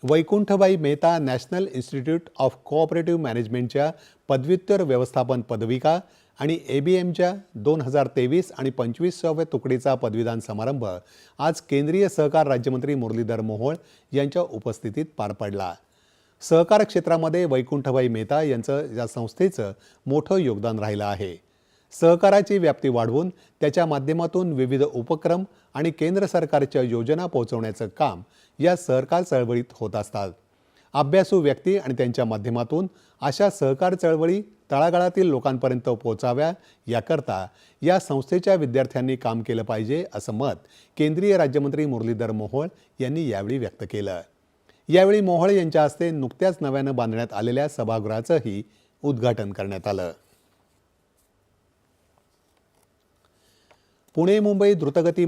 Vaikunthbai Mehta National Institute of Cooperative मॅनेजमेंटच्या पदव्युत्तर व्यवस्थापन पदविका आणि ABMच्या 2023 आणि 25व्या तुकडीचा पदवीदान समारंभ आज केंद्रीय सहकार राज्यमंत्री मुरलीधर मोहोळ यांच्या उपस्थितीत पार पडला। सहकार क्षेत्रामध्ये वैकुंठबाई मेहता यांचं या संस्थेचं मोठं योगदान राहिलं आहे। सहकाराची व्याप्ती वाढवून त्याच्या माध्यमातून विविध उपक्रम आणि केंद्र सरकारच्या योजना पोहोचवण्याचं काम या सहकार चळवळीत होत असतात। अभ्यासू व्यक्ती आणि त्यांच्या माध्यमातून अशा सहकार चळवळी तळागाळातील लोकांपर्यंत पोहोचाव्या याकरता या संस्थेच्या विद्यार्थ्यांनी काम केलं पाहिजे असं मत केंद्रीय राज्यमंत्री मुरलीधर मोहोळ यांनी यावेळी व्यक्त केलं। यावेळी मोहोळ यांच्या हस्ते नुकत्याच नव्यानं बांधण्यात आलेल्या सभागृहाचंही उद्घाटन करण्यात आलं। पुणे मुंबई द्रुतगती